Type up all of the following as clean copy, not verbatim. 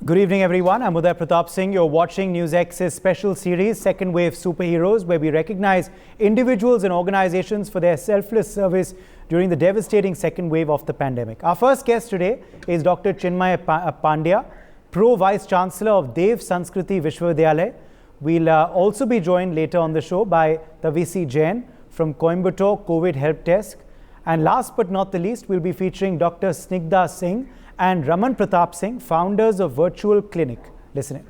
Good evening, everyone. I'm Uday Pratap Singh. You're watching NewsX's special series, Second Wave Superheroes, where we recognize individuals and organizations for their selfless service during the devastating second wave of the pandemic. Our first guest today is Dr. Chinmay Pandya, Pro Vice Chancellor of Dev Sanskriti Vishwavidyalaya. We'll also be joined later on the show by Tavisi Jain from Coimbatore COVID Help Desk. And last but not the least, we'll be featuring Dr. Snigdha Singh and Raman Pratap Singh, founders of Virtual Clinic. Listen in.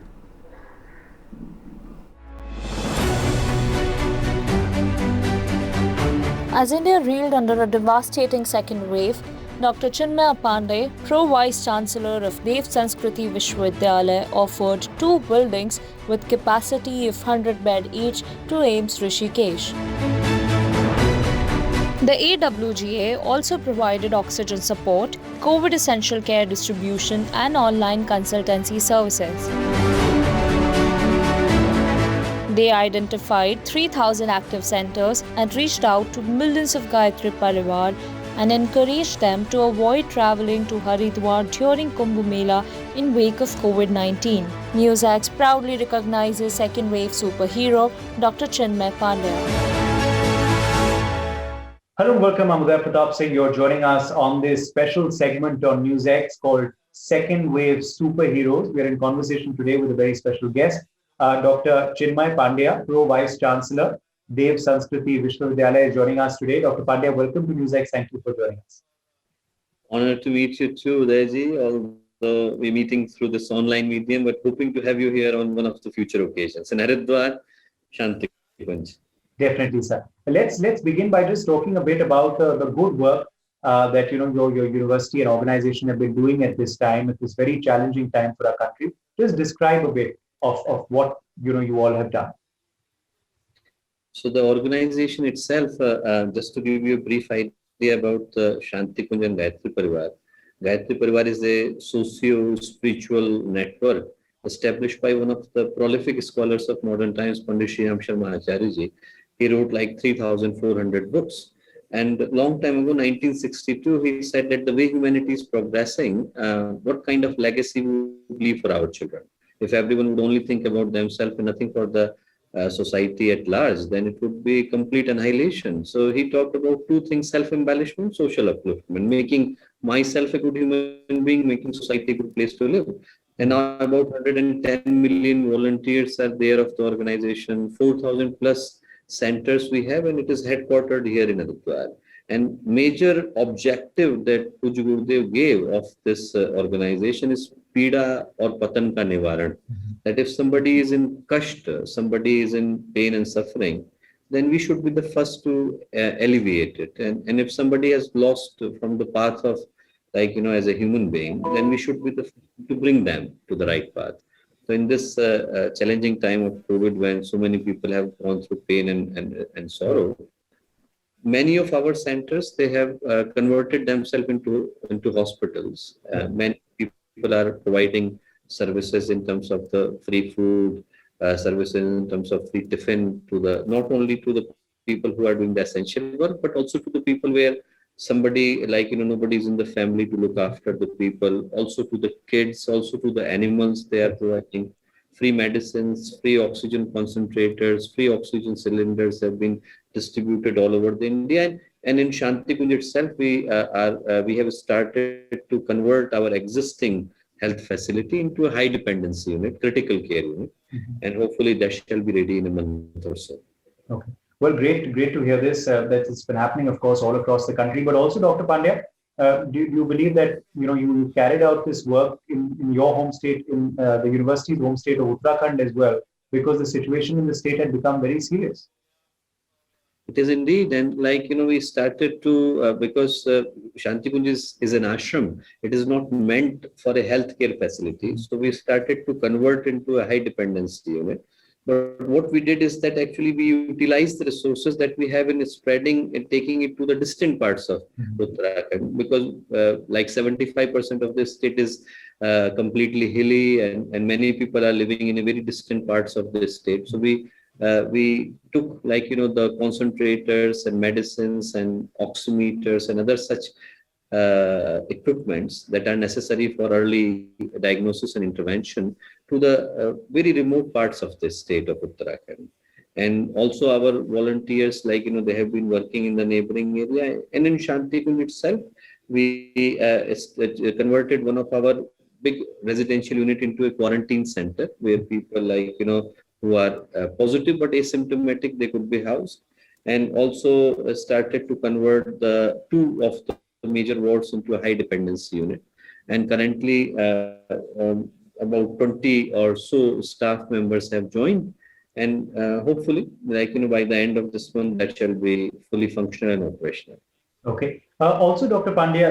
As India reeled under a devastating second wave, Dr. Chinmay Pandya, Pro Vice Chancellor of Dev Sanskriti Vishwavidyalaya, offered 2 buildings with capacity of 100 bed each to AIIMS Rishikesh. The AWGA also provided oxygen support, COVID essential care distribution, and online consultancy services. They identified 3,000 active centers and reached out to millions of Gayatri Parivar and encouraged them to avoid traveling to Haridwar during Kumbh Mela in wake of COVID-19. NewsX proudly recognizes second wave superhero Dr. Chinmay Pandya. Hello and welcome. I'm Uday Pratap Singh. You're joining us on this special segment on NewsX called Second Wave Superheroes. We're in conversation today with a very special guest, Dr. Chinmay Pandya, Pro Vice Chancellor, Dev Sanskriti Vishwavidyalaya, joining us today. Dr. Pandya, welcome to NewsX. Thank you for joining us. Honored to meet you too, Udayji, although we're meeting through this online medium, but hoping to have you here on one of the future occasions. In Haridwar, Shanti Kunj. Definitely, sir. Let's begin by just talking a bit about the good work that your university and organization have been doing at this time, at this very challenging time for our country. Just describe a bit of what you all have done. So the organization itself, just to give you a brief idea about Shanti Kunj and Gayatri Parivar. Gayatri Parivar is a socio-spiritual network established by one of the prolific scholars of modern times, Pandit Shri Ram Sharma Acharya ji. He wrote like 3,400 books. And a long time ago, 1962, he said that the way humanity is progressing, what kind of legacy we would leave for our children? If everyone would only think about themselves and nothing for the society at large, then it would be complete annihilation. So he talked about 2 things: self-embellishment, social upliftment, making myself a good human being, making society a good place to live. And now about 110 million volunteers are there of the organization, 4,000 plus centers we have, and it is headquartered here in Haridwar. And major objective that Puj Gurudev gave of this organization is Pida or Patan ka Nivaran. That if somebody is in kashta, somebody is in pain and suffering, then we should be the first to alleviate it. And if somebody has lost from the path of, as a human being, then we should be the to bring them to the right path. So in this challenging time of COVID, when so many people have gone through pain and sorrow, many of our centers, they have converted themselves into hospitals. Many people are providing services in terms of the free food, services in terms of free tiffin to not only to the people who are doing the essential work, but also to the people where somebody nobody is in the family to look after the people, also to the kids, also to the animals. They are providing free medicines, free oxygen concentrators, free oxygen cylinders have been distributed all over the India. And in Shanti Kunj itself, we have started to convert our existing health facility into a high dependency unit, critical care unit, and hopefully that shall be ready in a month or so. Okay. Well, great to hear this. That it's been happening, of course, all across the country. But also, Dr. Pandya, do you believe that you carried out this work in your home state, in the university's home state of Uttarakhand as well, because the situation in the state had become very serious? It is indeed, and we started to because Shanti Kunj is an ashram. It is not meant for a healthcare facility, so we started to convert into a high dependency unit. But what we did is that actually we utilized the resources that we have in spreading and taking it to the distant parts of Uttarakhand, because 75% of the state is completely hilly, and many people are living in a very distant parts of the state. So we took the concentrators and medicines and oximeters and other such equipments that are necessary for early diagnosis and intervention to the very remote parts of the state of Uttarakhand. And also our volunteers, they have been working in the neighboring area. And in Shantikund itself, we converted one of our big residential unit into a quarantine center where people who are positive but asymptomatic, they could be housed. And also started to convert the two of the major wards into a high dependency unit. And currently about 20 or so staff members have joined. And hopefully, by the end of this month, that shall be fully functional and operational. Okay. Also, Dr. Pandya,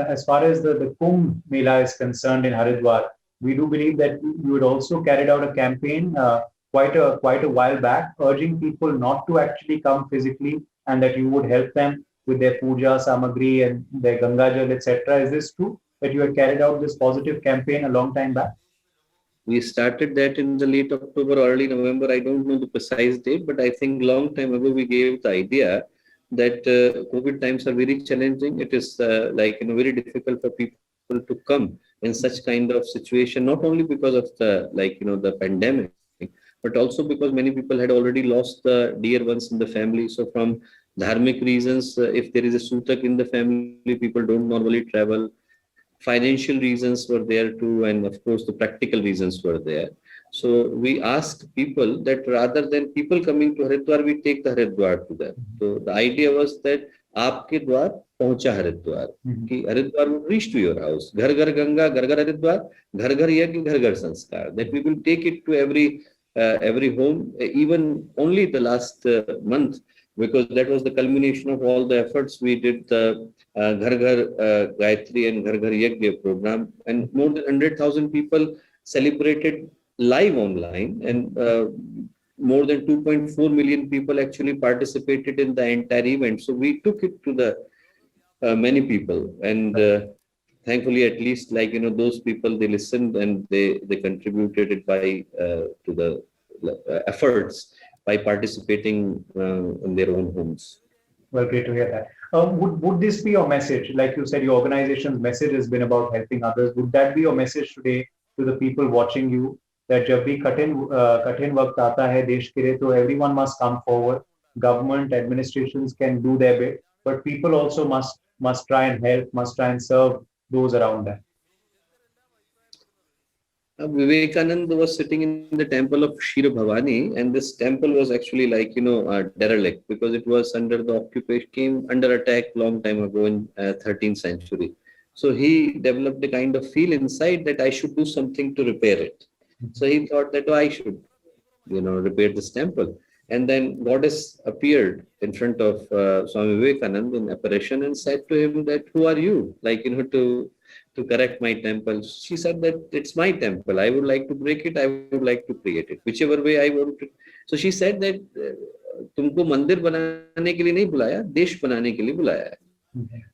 as far as the Kumbh Mela is concerned in Haridwar, we do believe that you had also carried out a campaign quite a while back, urging people not to actually come physically, and that you would help them with their puja samagri and their Ganga Jal, etc. Is this true that you had carried out this positive campaign a long time back? We started that in the late October, early November. I don't know the precise date, but I think long time ago we gave the idea that COVID times are very challenging. It is very difficult for people to come in such kind of situation, not only because of the pandemic, but also because many people had already lost the dear ones in the family. So from dharmic reasons, if there is a sutak in the family, people don't normally travel. Financial reasons were there too, and of course the practical reasons were there. So we asked people that rather than people coming to Haridwar, we take the Haridwar to them. So the idea was that aapke dwar pahuncha Haridwar, ki Haridwar would reach to your house. Ghar ghar Ganga, ghar ghar Haridwar, ghar ghar yajna, ghar ghar sanskar. That we will take it to every home, even only the last month, because that was the culmination of all the efforts. We did the Ghar Ghar Gayatri and Ghar Ghar Yajna program, and more than 100,000 people celebrated live online, and more than 2.4 million people actually participated in the entire event. So we took it to the many people, and thankfully, at least those people, they listened and they contributed it by to the efforts by participating in their own homes. Well, great to hear that. Would this be your message? Like you said, your organization's message has been about helping others. Would that be your message today to the people watching you? That jab bhi katin waqt aata hai desh ke liye, to everyone must come forward. Government, administrations can do their bit, but people also must try and help, must try and serve those around them. Vivekananda was sitting in the temple of Shira Bhavani, and this temple was actually derelict because it was under the occupation, came under attack long time ago in 13th century. So he developed a kind of feel inside that I should do something to repair it. So he thought that I should, repair this temple. And then goddess appeared in front of Swami Vivekananda in apparition and said to him that, who are you? To correct my temple. She said that it's my temple. I would like to break it. I would like to create it. Whichever way I want to. So she said that तुमको मंदिर बनाने के लिए नहीं बुलाया, देश बनाने के लिए बुलाया है.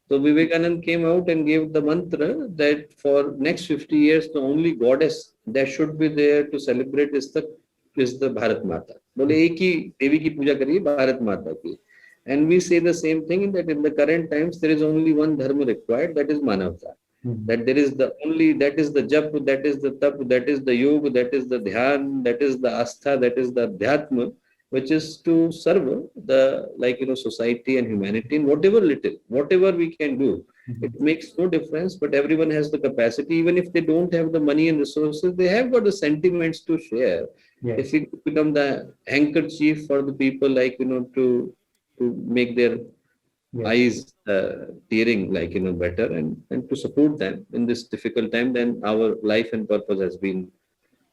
So Vivekananda came out and gave the mantra that for next 50 years, the only goddess that should be there to celebrate is the Bharat Mata. बोले एक ही देवी की पूजा करिए, भारत माता की. And we say the same thing, that in the current times there is only one dharma required, that is Manavta. That there is that is the jap, that is the tap, that is the yoga, that is the dhyan, that is the astha, that is the adhyatma, which is to serve the society and humanity in whatever we can do. It makes no difference, but everyone has the capacity. Even if they don't have the money and resources, they have got the sentiments to share. Yes. If it become the handkerchief for the people, to make their eyes tearing better and to support them in this difficult time, then our life and purpose has been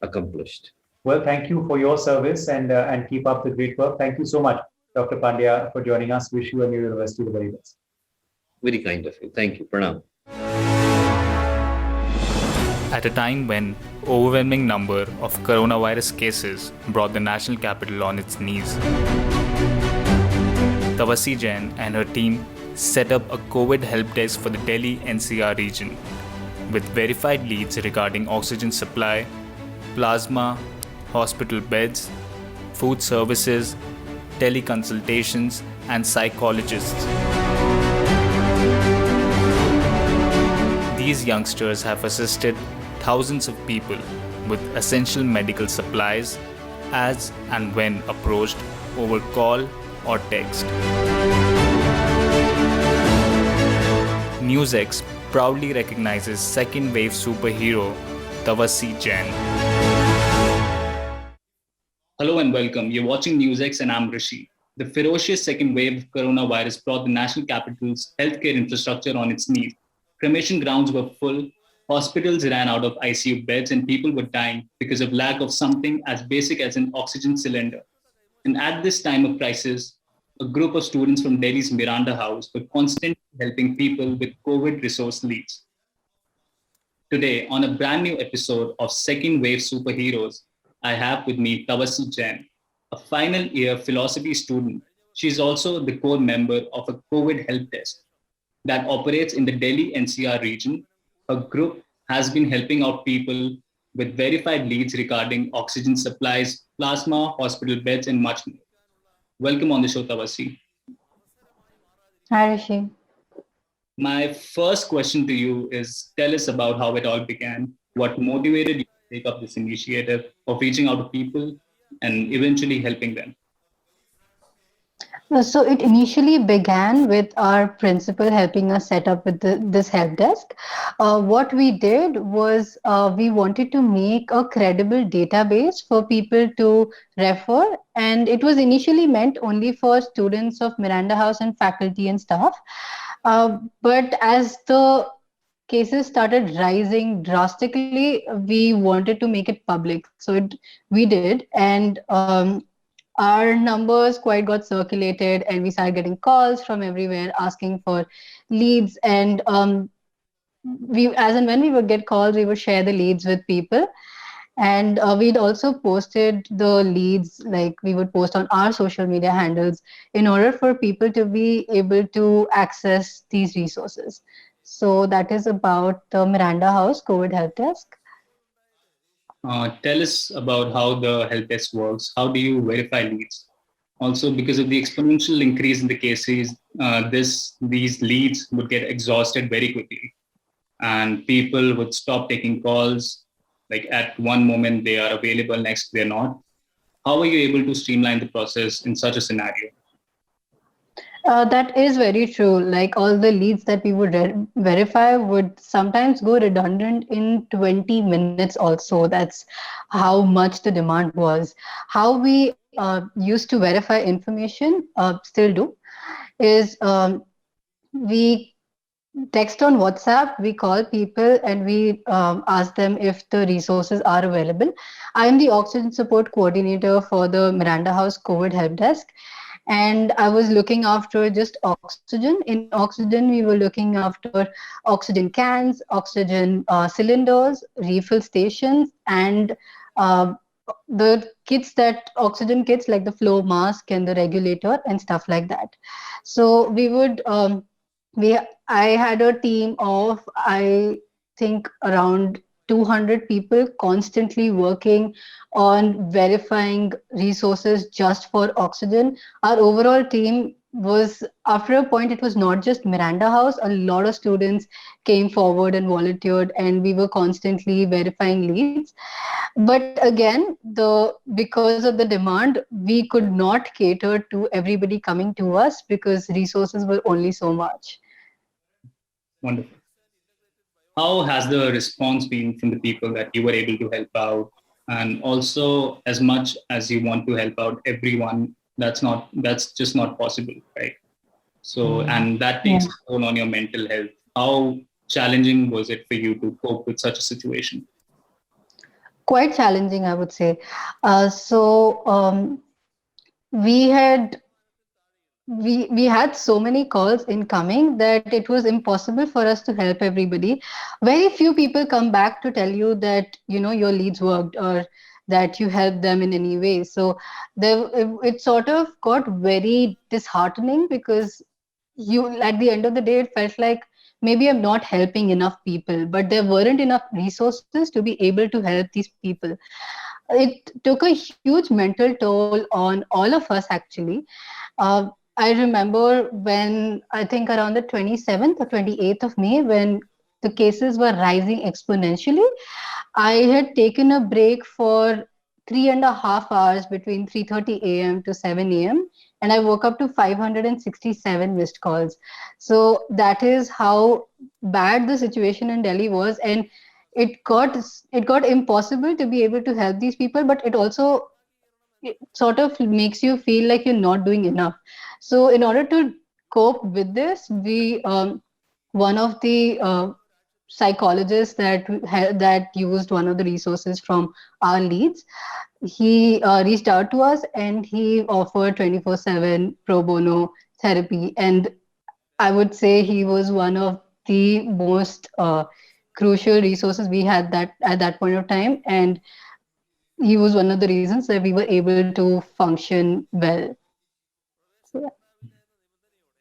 accomplished. Well, thank you for your service and keep up the great work. Thank you so much, Dr. Pandya, for joining us. Wish you and your university the very best. Very kind of you. Thank you. Pranam. At a time when overwhelming number of coronavirus cases brought the national capital on its knees, Tawasi Jain and her team set up a COVID help desk for the Delhi NCR region with verified leads regarding oxygen supply, plasma, hospital beds, food services, teleconsultations, and psychologists. These youngsters have assisted thousands of people with essential medical supplies as and when approached over call or text. NewsX proudly recognizes second wave superhero Tawassi Jain. Hello and welcome. You're watching NewsX and I'm Rishi. The ferocious second wave of coronavirus brought the national capital's healthcare infrastructure on its knees. Cremation grounds were full, hospitals ran out of ICU beds, and people were dying because of lack of something as basic as an oxygen cylinder. And at this time of crisis, a group of students from Delhi's Miranda House were constantly helping people with COVID resource needs. Today, on a brand new episode of Second Wave Superheroes, I have with me Tawassi Jain, a final year philosophy student. She's also the core member of a COVID help desk that operates in the Delhi NCR region. Her group has been helping out people with verified leads regarding oxygen supplies, plasma, hospital beds, and much more. Welcome on the show, Tawassi. Hi, Rishi. My first question to you is, tell us about how it all began. What motivated you to take up this initiative of reaching out to people and eventually helping them? So it initially began with our principal helping us set up with this help desk. What we did was we wanted to make a credible database for people to refer, and it was initially meant only for students of Miranda House and faculty and staff. But as the cases started rising drastically, we wanted to make it public. So we did, and our numbers quite got circulated, and we started getting calls from everywhere asking for leads. And we, as and when we would get calls, we would share the leads with people. And we'd also posted the leads, like we would post on our social media handles in order for people to be able to access these resources. So that is about the Miranda House COVID Help Desk. Tell us about how the help desk works. How do you verify leads? Also, because of the exponential increase in the cases, these leads would get exhausted very quickly, and people would stop taking calls. Like at one moment they are available, next they're not. How are you able to streamline the process in such a scenario? That is very true. Like all the leads that we would verify would sometimes go redundant in 20 minutes also. That's how much the demand was. How we used to verify information, still do, is we text on WhatsApp, we call people, and we ask them if the resources are available. I am the oxygen support coordinator for the Miranda House COVID Help Desk. And I was looking after just oxygen. In oxygen, we were looking after oxygen cans, oxygen cylinders, refill stations, and the kits oxygen kits like the flow mask and the regulator and stuff like that. So we would, I had a team of, I think, around 200 people constantly working on verifying resources just for oxygen. Our overall team was, after a point, it was not just Miranda House. A lot of students came forward and volunteered, and we were constantly verifying leads. But again, because of the demand, we could not cater to everybody coming to us because resources were only so much. Wonderful. How has the response been from the people that you were able to help out? And also, as much as you want to help out everyone, that's just not possible, right? So, and that takes a toll on your mental health. How challenging was it for you to cope with such a situation? Quite challenging, I would say. We had so many calls incoming that it was impossible for us to help everybody. Very few people come back to tell you that your leads worked or that you helped them in any way. So it sort of got very disheartening because at the end of the day, it felt like maybe I'm not helping enough people, but there weren't enough resources to be able to help these people. It took a huge mental toll on all of us, actually. I remember when, I think around the 27th or 28th of May, when the cases were rising exponentially. I had taken a break for 3.5 hours between 3:30 a.m. to 7 a.m. and I woke up to 567 missed calls. So that is how bad the situation in Delhi was, and it got it got impossible to be able to help these people, but it sort of makes you feel like you're not doing enough. So in order to cope with this, we one of the psychologists that used one of the resources from our leads, he reached out to us and he offered 24/7 pro bono therapy. And I would say he was one of the most crucial resources we had that at that point of time, and he was one of the reasons that we were able to function well. So,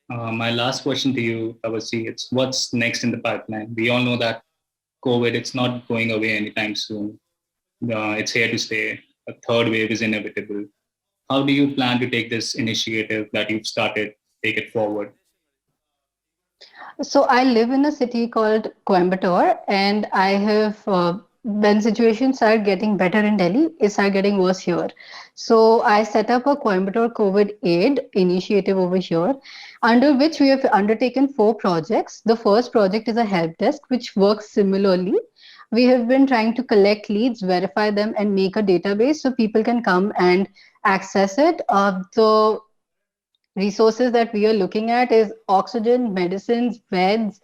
yeah. My last question to you, Tawasi, it's what's next in the pipeline? We all know that COVID, it's not going away anytime soon. It's here to stay. A third wave is inevitable. How do you plan to take this initiative that you've started, take it forward? So I live in a city called Coimbatore, and I have when situations are getting better in Delhi, it started getting worse here. So I set up a Coimbatore COVID Aid initiative over here, under which we have undertaken 4 projects. The first project is a help desk, which works similarly. We have been trying to collect leads, verify them, and make a database so people can come and access it. The resources that we are looking at is oxygen, medicines, beds,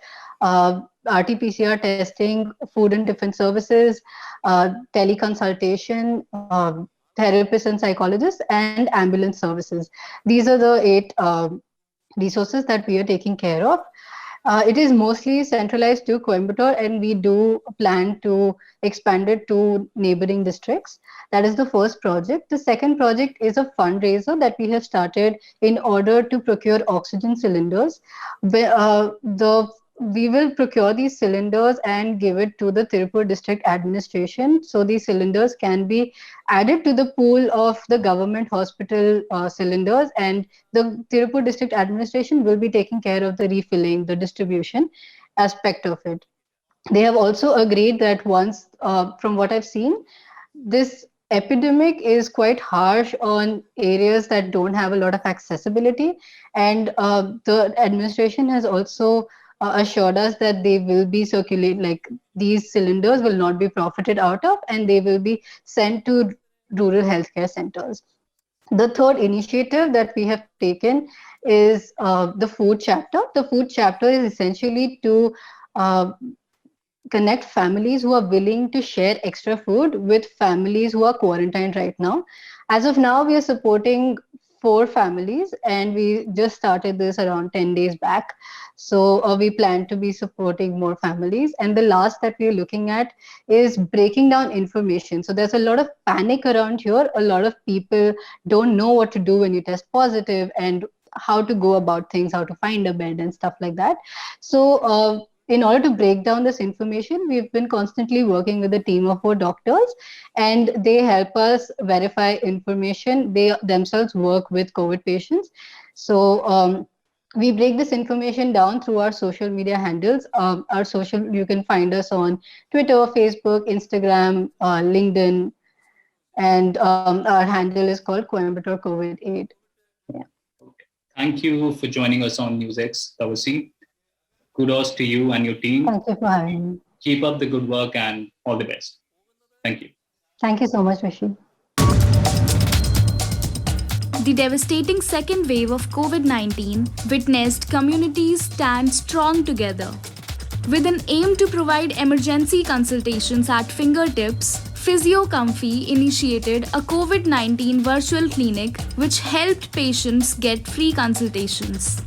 RT-PCR testing, food and tiffin services, teleconsultation, therapists and psychologists, and ambulance services. These are the 8 resources that we are taking care of. It is mostly centralized to Coimbatore, and we do plan to expand it to neighboring districts. That is the first project. The second project is a fundraiser that we have started in order to procure oxygen cylinders. We will procure these cylinders and give it to the Tirupur district administration. So these cylinders can be added to the pool of the government hospital cylinders, and the Tirupur district administration will be taking care of the refilling, the distribution aspect of it. They have also agreed that once, from what I've seen, this epidemic is quite harsh on areas that don't have a lot of accessibility, and the administration has also assured us that they will be like these cylinders will not be profited out of, and they will be sent to rural healthcare centers. The third initiative that we have taken is the food chapter. The food chapter is essentially to connect families who are willing to share extra food with families who are quarantined right now. As of now, we are supporting 4 families, and we just started this around 10 days back. So we plan to be supporting more families. And the last that we're looking at is breaking down information. So there's a lot of panic around here. A lot of people don't know what to do when you test positive, and how to go about things, how to find a bed and stuff like that. So in order to break down this information, we've been constantly working with a team of 4 doctors, and they help us verify information. They themselves work with COVID patients. So we break this information down through our social media handles. You can find us on Twitter, Facebook, Instagram, LinkedIn, and our handle is called Coimbatore COVID Aid. Yeah. Thank you for joining us on NewsX, Tawasi. Kudos to you and your team. Thank you for having me. Keep up the good work and all the best. Thank you. Thank you so much, Rishi. The devastating second wave of COVID-19 witnessed communities stand strong together. With an aim to provide emergency consultations at fingertips, PhysioComfy initiated a COVID-19 virtual clinic which helped patients get free consultations.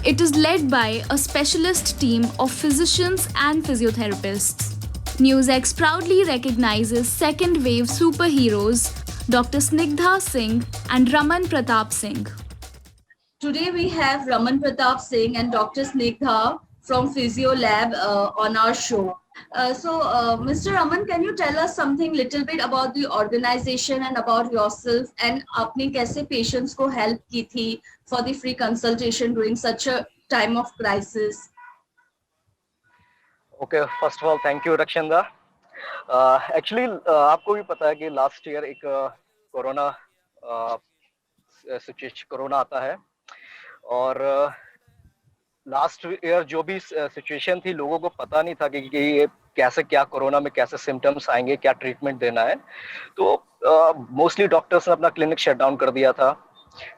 It is led by a specialist team of physicians and physiotherapists. NewsX proudly recognizes second wave superheroes Dr. Snigdha Singh and Raman Pratap Singh. Today we have Raman Pratap Singh and Dr. Snigdha from Physio Lab on our show. Mr. Raman, can you tell us something little bit about the organization and about yourself, and आपने कैसे patients को help की थी for the free consultation during such a time of crisis? Okay, first of all thank you Rakshanda. Actually आपको भी पता है कि लास्ट ईयर एक कोरोना सिचुएशन कोरोना आता है, और लास्ट ईयर जो भी सिचुएशन थी, लोगों को पता नहीं था कि ये कैसे, क्या कोरोना में कैसे सिम्टम्स आएंगे, क्या ट्रीटमेंट देना है। तो मोस्टली डॉक्टर्स ने अपना क्लिनिक शट डाउन कर दिया था।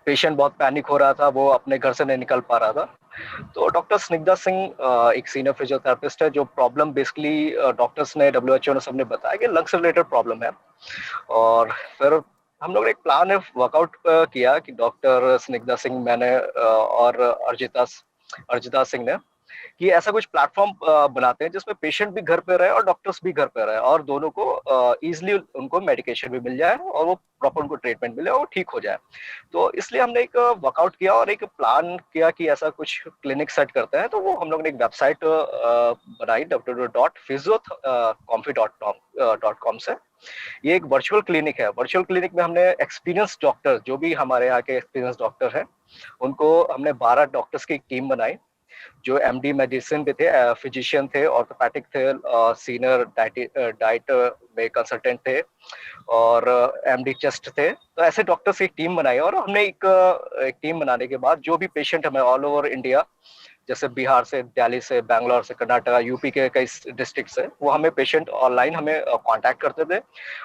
पेशेंट बहुत पैनिक हो रहा था, वो अपने घर से नहीं निकल पा रहा था। तो डॉक्टर स्निग्धा सिंह एक सीनियर फिजियोथेरेपिस्ट है, जो प्रॉब्लम बेसिकली डॉक्टर्स ने, WHO ने सबने बताया कि लंग्स रिलेटेड प्रॉब्लम है। और फिर हम लोग ने एक प्लान है वर्कआउट किया कि डॉक्टर स्निग्धा सिंह, मैंने और अर्जिता सिंह ने, कि ऐसा कुछ प्लेटफॉर्म बनाते हैं जिसमें पेशेंट भी घर पे रहे और डॉक्टर्स भी घर पे रहे, और दोनों को इजीली उनको मेडिकेशन भी मिल जाए और वो प्रॉपर उनको ट्रीटमेंट मिले और वो ठीक हो जाए। तो इसलिए हमने एक वर्कआउट किया और एक प्लान किया कि ऐसा कुछ क्लिनिक सेट करते हैं। तो वो हम लोग ने एक वेबसाइट बनाई www.physiocomfy.com से। ये एक वर्चुअल क्लिनिक है। वर्चुअल क्लिनिक में हमने एक्सपीरियंस डॉक्टर, जो भी हमारे यहाँ के एक्सपीरियंस डॉक्टर हैं, उनको हमने 12 डॉक्टर्स की एक टीम बनाई, जो MD मेडिसिन भी थे, फिजिशियन थे, ऑर्थोपैडिक थे, सीनियर डाइट में कंसल्टेंट थे, और MD चेस्ट थे। तो ऐसे डॉक्टर्स की एक टीम बनाई, और हमने एक टीम बनाने के बाद जो भी पेशेंट हमें ऑल ओवर इंडिया, जैसे बिहार से, दिल्ली से, बैंगलोर से, कर्नाटका, यूपी के कई डिस्ट्रिक्ट से, वो हमें पेशेंट ऑनलाइन हमें कांटेक्ट करते थे।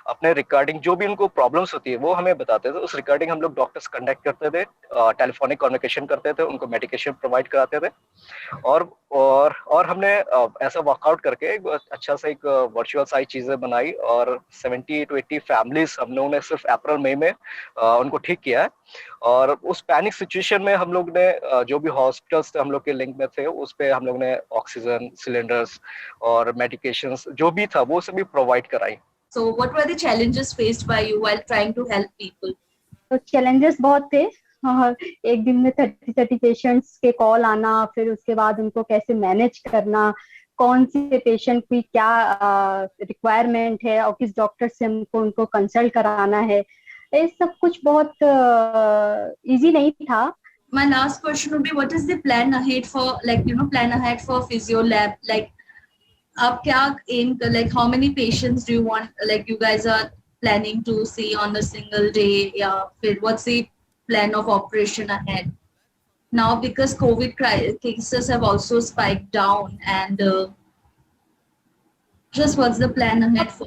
अपने रिगार्डिंग जो भी उनको प्रॉब्लम्स होती है वो हमें बताते थे। उस रिगार्डिंग हम लोग डॉक्टर्स कंटेक्ट करते थे, टेलीफोनिक कम्युनिकेशन करते थे, उनको मेडिकेशन प्रोवाइड कराते थे। और हमने ऐसा वर्कआउट करके एक अच्छा सा एक वर्चुअल साइज चीजें बनाई, और 70 to 80 फैमिलीज हम लोगों ने सिर्फ अप्रैल मई में उनको ठीक किया है। और उस पैनिक सिचुएशन में हम लोग ने जो भी हॉस्पिटल्स हम लोग के लिंक में थे, उस पे हम लोग ने ऑक्सीजन सिलेंडर्स और मेडिकेशंस जो भी था वो सभी प्रोवाइड कराई। So what were the challenges faced by you while trying to help people? तो चैलेंजेस बहुत थे। एक दिन में 30 पेशेंट्स के कॉल आना, फिर उसके बाद उनको कैसे मैनेज करना, कौन से पेशेंट की क्या रिक्वायरमेंट है और किस डॉक्टर से हमको उनको कंसल्ट कराना है, ये सब कुछ बहुत इजी नहीं था। My last question would be, what is the plan ahead for, plan ahead for Physio Lab? आप क्या aim कर, how many patients do you want, you guys are planning to see on a single day? Yeah, what's the plan of operation ahead? Now, because COVID cases have also spiked down, and just what's the plan ahead for?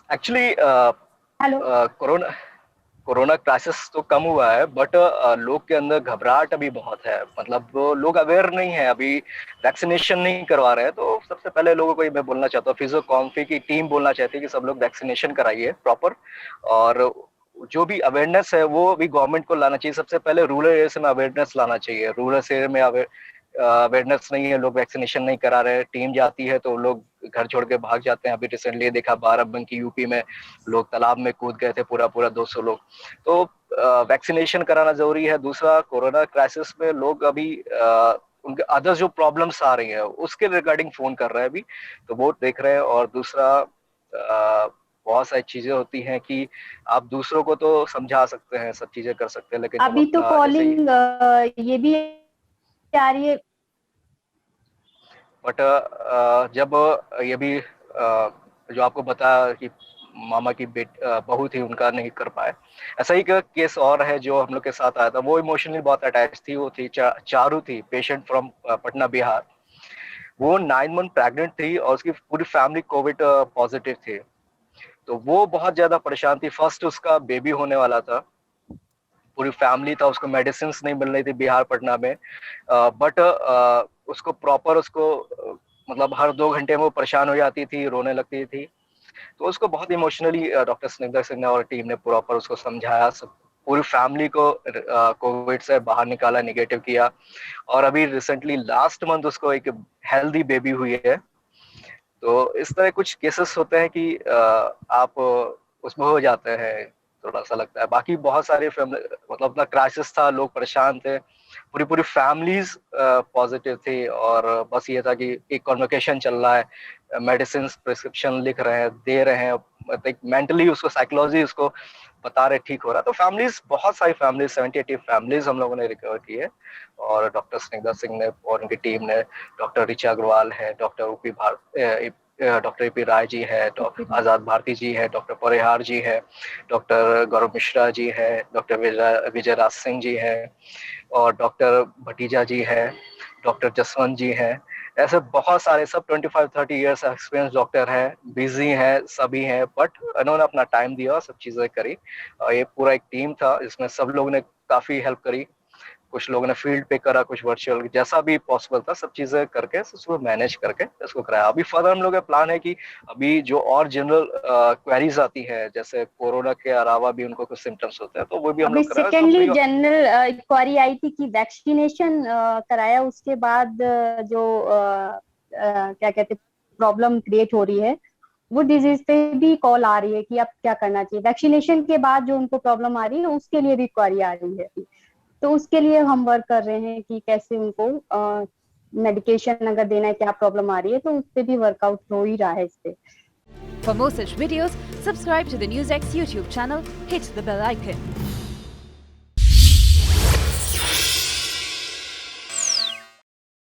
Actually, corona crisis तो कम हुआ है, but लोग के अंदर घबराहट अभी बहुत है। मतलब लोग अवेयर नहीं है, अभी वैक्सीनेशन नहीं करवा रहे हैं। तो सबसे पहले लोगों को मैं बोलना चाहता हूँ, फिजियोकॉम्फी की टीम बोलना चाहती है कि सब लोग वैक्सीनेशन कराइए प्रॉपर। और जो भी अवेयरनेस है वो भी गवर्नमेंट को लाना चाहिए। सबसे पहले रूरल एरिया में अवेयरनेस लाना चाहिए। रूरल एरिया में अवेयरनेस नहीं है, लोग वैक्सीनेशन नहीं करा रहे। टीम जाती है तो लोग घर छोड़ के भाग जाते हैं। अभी रिसेंटली देखा, बाराबंकी यूपी में लोग तालाब में कूद गए थे, पूरा 200 लोग। तो वैक्सीनेशन कराना जरूरी है। दूसरा, कोरोना क्राइसिस में लोग अभी उनके अदर जो प्रॉब्लम्स आ रही है उसके रिगार्डिंग फोन कर रहे हैं अभी, तो वो देख रहे हैं। और दूसरा, बहुत सारी चीजें होती हैं कि आप दूसरों को तो समझा सकते हैं, सब चीजें कर सकते हैं, लेकिन अभी तो कॉलिंग ये भी आ रही है, बट जब ये भी जो आपको बताया कि मामा की बहू थी, उनका नहीं कर पाए। ऐसा ही एक केस और है जो हम लोग के साथ आया था, वो इमोशनली बहुत अटैच थी। वो थी चारू थी, पेशेंट फ्रॉम पटना बिहार। वो 9 मंथ प्रेग्नेंट थी और उसकी पूरी फैमिली कोविड पॉजिटिव थी। तो वो बहुत ज्यादा परेशान थी। फर्स्ट उसका बेबी होने वाला था, पूरी फैमिली था, उसको मेडिसिन नहीं मिल रही थी बिहार पटना में। बट उसको प्रॉपर मतलब हर 2 घंटे में वो परेशान हो जाती थी, रोने लगती थी। तो उसको बहुत इमोशनली डॉक्टर स्निग्धा सिंह और टीम ने प्रॉपर उसको समझाया, पूरी फैमिली को कोविड से बाहर निकाला, निगेटिव किया। और अभी रिसेंटली लास्ट मंथ उसको एक हेल्दी बेबी हुई है। तो इस तरह कुछ केसेस होते हैं कि आप उसमें हो जाते हैं, थोड़ा सा लगता है। बाकी बहुत सारे मतलब अपना क्राइसिस था, लोग परेशान थे, पूरी फैमिलीज पॉजिटिव थी। और बस ये था कि एक कन्वर्सेशन चल रहा है, मेडिसिन प्रिस्क्रिप्शन लिख रहे हैं, दे रहे हैं। मतलब मेंटली उसको, साइकोलॉजी उसको बता रहे ठीक हो रहा है। तो फैमिलीज, बहुत सारी फैमिलीज, 70-80 फैमिलीज हम लोगों ने रिकवर की है। और डॉक्टर स्निग्धा सिंह ने और उनकी टीम ने, डॉक्टर ऋचा अग्रवाल है, डॉक्टर ए.पी. राय जी है, डॉक्टर आजाद भारती जी है, डॉक्टर परिहार जी है, डॉक्टर गौरव मिश्रा जी है, डॉक्टर विजय राज सिंह जी है, और डॉक्टर भतीजा जी है, डॉक्टर जसवंत जी हैं। ऐसे बहुत सारे, सब 25-30 ईयर्स एक्सपीरियंस डॉक्टर हैं, बिजी हैं, सभी हैं, बट इन्होंने अपना टाइम दिया, सब चीजें करी। ये पूरा एक टीम था जिसमें सब लोगों ने काफी हेल्प करी। कुछ लोगों ने फील्ड पे करा, कुछ वर्चुअल, जैसा भी पॉसिबल था सब चीजें करके उसको मैनेज करके इसको कराया। अभी फर्दर हम लोग का प्लान है कि अभी जो और जनरल क्वेरीज आती है, जैसे कोरोना के अलावा भी उनको कुछ सिम्टम्स होते हैं, तो वो भी हम लोग कराया। सेकेंडली जनरल क्वेरी आई थी कि वैक्सीनेशन कराया, उसके बाद जो क्या कहते प्रॉब्लम क्रिएट हो रही है, वो डिजीज पे भी कॉल आ रही है कि अब क्या करना चाहिए। वैक्सीनेशन के बाद जो उनको प्रॉब्लम आ रही है उसके लिए भी क्वेरी आ रही है, तो उसके लिए हम वर्क कर रहे हैं कि कैसे उनको मेडिकेशन अगर देना है, क्या प्रॉब्लम आ रही है, तो उस पे भी वर्कआउट हो ही रहा है इस पे। For more such videos, subscribe to the NewsX YouTube channel, hit the bell icon.